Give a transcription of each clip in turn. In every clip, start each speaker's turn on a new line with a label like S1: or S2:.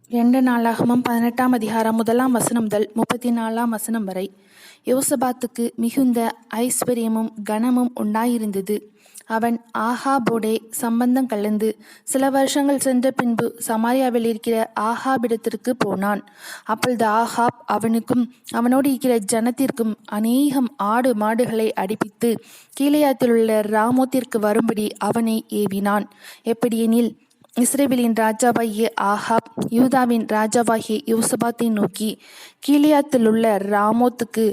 S1: 2 நாளாகமம் 18ஆம் அதிகாரம் 1ஆம் வசனம் முதல் 34ஆம் வசனம் வரை. யோசபாத்துக்கு மிகுந்த ஐஸ்வர்யமும் கனமும் உண்டாயிருந்தது. அவன் ஆகாபோடே சம்பந்தம் கலந்து சில வருஷங்கள் சென்ற பின்பு சமாரியாவில் இருக்கிற ஆகாபிடத்திற்கு போனான். அப்பொழுது ஆகாப் அவனுக்கும் அவனோடு இருக்கிற ஜனத்திற்கும் அநேகம் ஆடு மாடுகளை அடிப்பித்து கீலேயாத்தில் உள்ள ராமோத்திற்கு வரும்படி அவனை ஏவினான். எப்படியெனில், இஸ்ரவேலின் ராஜாவாகிய ஆகாப் யூதாவின் ராஜாவாகிய யோசபாத்தை நோக்கி, கீலேயாத்தில் உள்ள ராமோத்துக்கு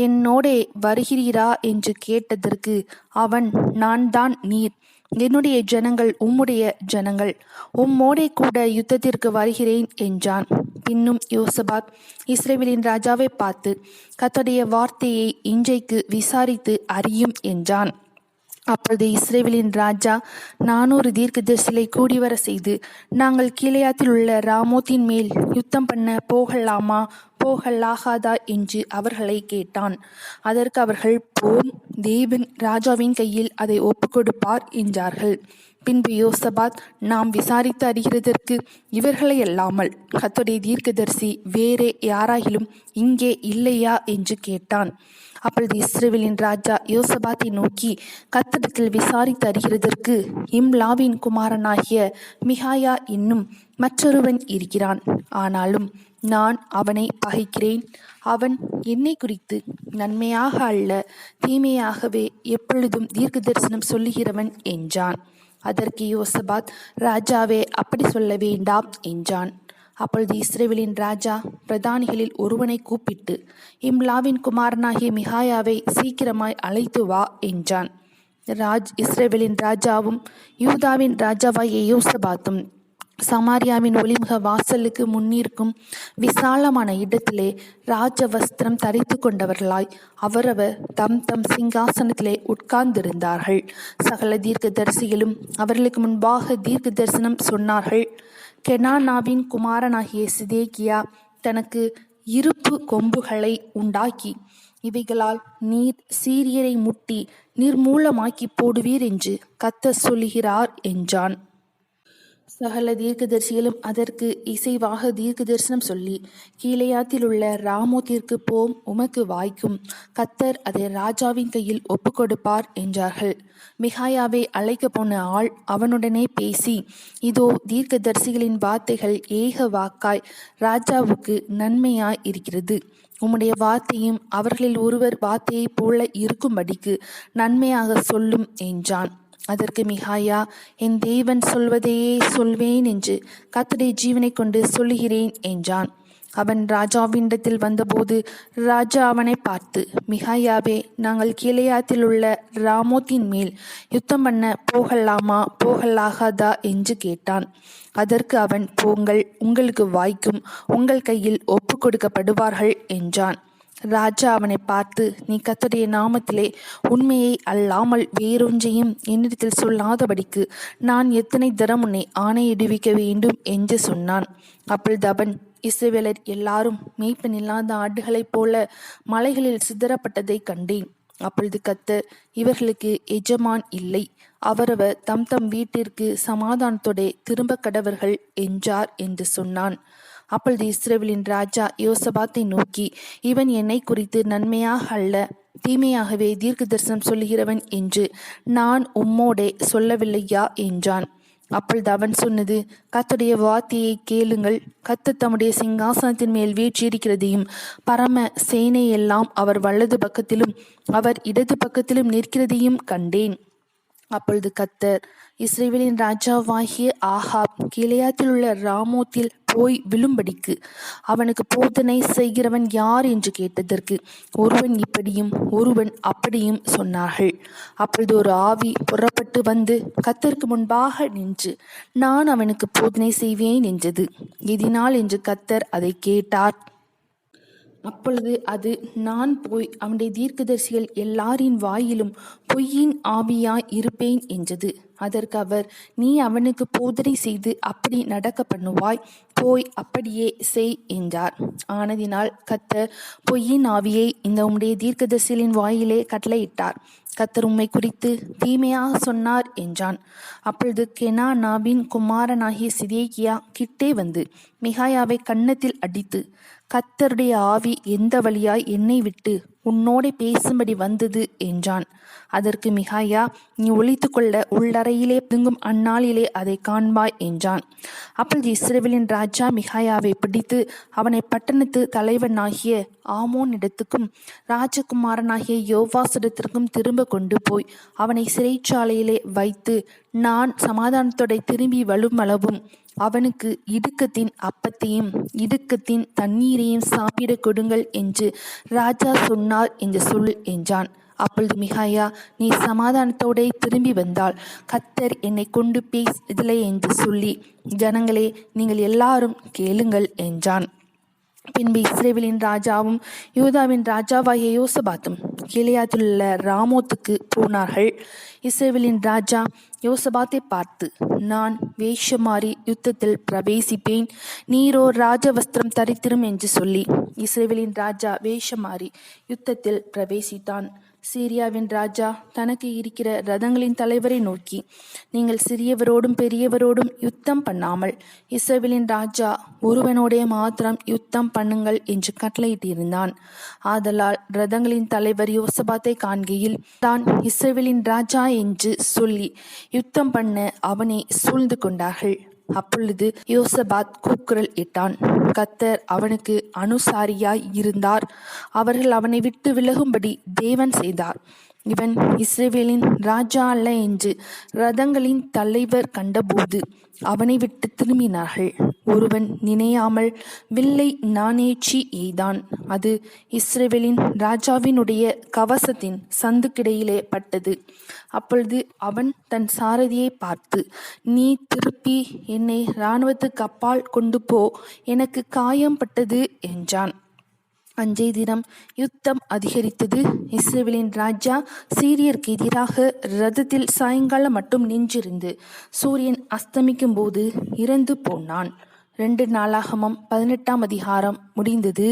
S1: என்னோடே வருகிறீரா என்று கேட்டதற்கு அவன், நான் தான் நீர், என்னுடைய ஜனங்கள் உம்முடைய ஜனங்கள், உம்மோடே கூட யுத்தத்திற்கு வருகிறேன் என்றான். பின்னும் யோசபாத் இஸ்ரவேலின் ராஜாவை பார்த்து, கர்த்தருடைய வார்த்தையை இன்றைக்கு விசாரித்து அறியும் என்றான். அப்பொழுது இஸ்ரவேலின் ராஜா 400 தீர்க்கதரிசிகளை கூடிவர செய்து, நாங்கள் கீலேயாத்தில் உள்ள ராமோத்தின் மேல் யுத்தம் பண்ண போகலாமா போகலாகாதா என்று அவர்களை கேட்டான். அதற்கு அவர்கள், போம், தேவன் ராஜாவின் கையில் அதை ஒப்புக்கொடுப்பார் என்றார்கள். பின்பு யோசபாத், நாம் விசாரித்து அறிகிறதற்கு இவர்களை அல்லாமல் கர்த்தருடைய தீர்க்கதரிசி வேறே யாராகிலும் இங்கே இல்லையா என்று கேட்டான். அப்பொழுது இஸ்ரவேலின் ராஜா யோசபாத்தை நோக்கி, கர்த்தரிடத்தில் விசாரித்து அறிகிறதற்கு இம்லாவின் குமாரனாகிய மிகாயா என்னும் மற்றொருவன் இருக்கிறான். ஆனாலும் நான் அவனை பகைக்கிறேன். அவன் என்னை குறித்து நன்மையாக அல்ல தீமையாகவே எப்பொழுதும் தீர்க்க தரிசனம் சொல்லுகிறவன் என்றான். அதற்கு யோசபாத், ராஜாவே, அப்படி சொல்ல வேண்டாம் என்றான். அப்பொழுது இஸ்ரவேலின் ராஜா பிரதானிகளில் ஒருவனை கூப்பிட்டு, இம்லாவின் குமாரனாகிய மிகாயாவை சீக்கிரமாய் அழைத்து வா என்றான். இஸ்ரவேலின் ராஜாவும் யூதாவின் ராஜாவாகிய யோசபாத்தும் சமாரியாவின் ஒளிமுக வாசலுக்கு முன்னிருக்கும் விசாலமான இடத்திலே ராஜ வஸ்திரம் தரித்து கொண்டவர்களாய் அவரவர் தம் தம் சிங்காசனத்திலே உட்கார்ந்திருந்தார்கள். சகல தீர்க்க தரிசிகளும் அவர்களுக்கு முன்பாக தீர்க்க தரிசனம் சொன்னார்கள். கெனானாவின் குமாரனாகிய சிதேக்கியா தனக்கு இருப்பு கொம்புகளை உண்டாக்கி, இவைகளால் நீர் சீரியரை முட்டி நிர்மூலமாக்கி போடுவீர் என்று கர்த்தர் சொல்லுகிறார் என்றான். சகல தீர்க்கதரிசிகளும் அதற்கு இசைவாக தீர்க்க தரிசனம் சொல்லி, கீலேயாத்தில் உள்ள ராமோத்திற்கு போம், உமக்கு வாய்க்கும், கர்த்தர் அதை ராஜாவின் கையில் ஒப்புக்கொடுப்பார் என்றார்கள். மிகாயாவை அழைக்க போன ஆள் அவனுடனே பேசி, இதோ தீர்க்க தரிசிகளின் வார்த்தைகள் ஏக வாக்காய் ராஜாவுக்கு நன்மையாய் இருக்கிறது. உம்முடைய வார்த்தையும் அவர்களில் ஒருவர் வார்த்தையைப் போல இருக்கும்படிக்கு நன்மையாக சொல்லும் என்றான். அதற்கு மிகாயா, என் தேவன் சொல்வதையே சொல்வேன் என்று கர்த்தருடைய ஜீவனை கொண்டு சொல்லுகிறேன் என்றான். அவன் ராஜாவினிடத்தில் வந்தபோது ராஜா அவனை பார்த்து, மிகாயாவே, நாங்கள் கீலேயாத்தில் உள்ள ராமோத்தின் மேல் யுத்தம் பண்ண போகலாமா போகலாகாதா என்று கேட்டான். அதற்கு அவன், போங்கள், உங்களுக்கு வாய்க்கும், உங்கள் கையில் ஒப்பு கொடுக்கப்படுவார்கள் என்றான். ராஜா அவனை பார்த்து, நீ கர்த்தருடைய நாமத்திலே உண்மையை அல்லாமல் வேறொன்றையும் என்னிடத்தில் சொல்லாதபடிக்கு நான் எத்தனை தரம் உன்னை ஆணையிடுவிக்க வேண்டும் என்று சொன்னான். அப்பொழுது அவன், இஸ்ரவேலர் எல்லாரும் மேய்ப்பன் இல்லாத ஆடுகளைப் போல மலைகளில் சிதறப்பட்டதை கண்டேன். அப்பொழுது கர்த்தர், இவர்களுக்கு எஜமான் இல்லை, அவரவர் தம் தம் வீட்டிற்கு சமாதானத்தோടെ திரும்ப கடவர்கள் என்றார் என்று சொன்னான். அப்பொழுது இஸ்ரவேலின் ராஜா யோசபாத்தை நோக்கி, இவன் என்னை குறித்து நன்மையாக அல்ல தீமையாகவே தீர்க்க தரிசனம் சொல்லுகிறவன் என்று நான் உம்மோடே சொல்லவில்லையா என்றான். அப்பொழுது அவன் சொன்னது, கர்த்தருடைய வார்த்தையை கேளுங்கள். கர்த்தர் தம்முடைய சிங்காசனத்தின் மேல் வீற்றிருக்கிறதையும் பரம சேனையெல்லாம் அவர் வலது பக்கத்திலும் அவர் இடது பக்கத்திலும் நிற்கிறதையும் கண்டேன். அப்பொழுது கர்த்தர், இஸ்ரவேலின் ராஜாவாகிய ஆகாப் கீலேயாத்தில் உள்ள ராமோத்தில் போய் விழும்படிக்கு அவனுக்கு போதனை செய்கிறவன் யார் என்று கேட்டதற்கு ஒருவன் இப்படியும் ஒருவன் அப்படியும் சொன்னார்கள். அப்பொழுது ஒரு ஆவி புறப்பட்டு வந்து கர்த்தருக்கு முன்பாக நின்று, நான் அவனுக்கு போதனை செய்வேன் என்றது. இதனால் என்று கர்த்தர் அதை கேட்டார். அப்பொழுது அது, நான் போய் அவனுடைய தீர்க்கதரிசிகள் எல்லாரின் வாயிலும் பொய்யின் ஆவியாய் இருப்பேன் என்றது. அதற்கு அவர், நீ அவனுக்கு போதனை செய்து அப்படி நடக்க பண்ணுவாய், போய் அப்படியே செய் என்றார். ஆனதினால் கர்த்தர் பொய்யின் ஆவியை இந்த உம்முடைய தீர்க்கதரிசிகளின் வாயிலே கட்டளையிட்டார். கர்த்தர் உம்மை குறித்து தீமையாக சொன்னார் என்றான். அப்பொழுது கெனானாவின் குமாரனாகிய சிதேக்கியா கிட்டே வந்து மிகாயாவை கன்னத்தில் அடித்து, கர்த்தருடைய ஆவி எந்த வழியாய் என்னை விட்டு உன்னோடே பேசும்படி வந்தது என்றான். அதற்கு மிகாயா, நீ ஒளித்துக்கொள்ள உள்ளறையிலே பிடுங்கும் அந்நாளிலே அதை காண்பாய் என்றான். அப்பொழுது இஸ்ரவேலின் ராஜா மிகாயாவை பிடித்து அவனை பட்டணத்து தலைவனாகிய ஆமோனிடத்துக்கும் ராஜகுமாரனாகிய யோவாசிடத்திற்கும் திரும்ப கொண்டு போய் அவனை சிறைச்சாலையிலே வைத்து, நான் சமாதானத்தோட திரும்பி வலுமளவும் அவனுக்கு இடுக்கத்தின் அப்பத்தையும் இடுக்கத்தின் தண்ணீரையும் சாப்பிட கொடுங்கள் என்று ராஜா சொன்னார் என்று சொல் என்றான். அப்பொழுது மிகாயா, நீ சமாதானத்தோட திரும்பி வந்தால் கர்த்தர் என்னை கொண்டு பேசவில்லை என்று சொல்லி, ஜனங்களே, நீங்கள் எல்லாரும் கேளுங்கள் என்றான். பின்பு இஸ்ரவேலின் ராஜாவும் யூதாவின் ராஜாவாகிய யோசபாத்தும் கிலியாதிலுள்ள ராமோத்துக்கு போனார்கள். இஸ்ரவேலின் ராஜா யோசபாத்தை பார்த்து, நான் வேஷமாறி யுத்தத்தில் பிரவேசிப்பேன், நீரோ ராஜவஸ்திரம் தரித்திரும் என்று சொல்லி இஸ்ரவேலின் ராஜா வேஷமாறி யுத்தத்தில் பிரவேசித்தான். சீரியாவின் ராஜா தனக்கு இருக்கிற ரதங்களின் தலைவரை நோக்கி, நீங்கள் சிறியவரோடும் பெரியவரோடும் யுத்தம் பண்ணாமல் இஸ்ரவேலின் ராஜா ஒருவனோடே மாத்திரம் யுத்தம் பண்ணுங்கள் என்று கட்டளையிட்டிருந்தான். ஆதலால் ரதங்களின் தலைவர் யோசபாத்தை காண்கையில், தான் இஸ்ரவேலின் ராஜா என்று சொல்லி யுத்தம் பண்ண அவனை சூழ்ந்து கொண்டார்கள். அப்பொழுது யோசபாத் கூக்குரல் இட்டான். கர்த்தர் அவனுக்கு அனுசாரியாய் இருந்தார். அவர்கள் அவனை விட்டு விலகும்படி தேவன் செய்தார். இவன் இஸ்ரவேலின் ராஜா அல்ல என்று ரதங்களின் தலைவர் கண்டபோது அவனை விட்டு திரும்பினார்கள். ஒருவன் நினையாமல் வில்லை நாணேற்றி எய்தான். அது இஸ்ரவேலின் ராஜாவினுடைய கவசத்தின் சந்துக்கிடையிலே பட்டது. அப்பொழுது அவன் தன் சாரதியை பார்த்து, நீ திருப்பி என்னை இராணுவத்துக்கு அப்பால் கொண்டு போ, எனக்கு காயம் பட்டது என்றான். அன்றைய தினம் யுத்தம் அதிகரித்தது. இஸ்ரவேலின் ராஜா சீரியருக்கு எதிராக ரதத்தில் சாயங்காலம் மட்டும் நின்றிருந்து சூரியன் அஸ்தமிக்கும் போது இறந்து போனான். 2 நாளாகமம் 18 அதிகாரம் முடிந்தது.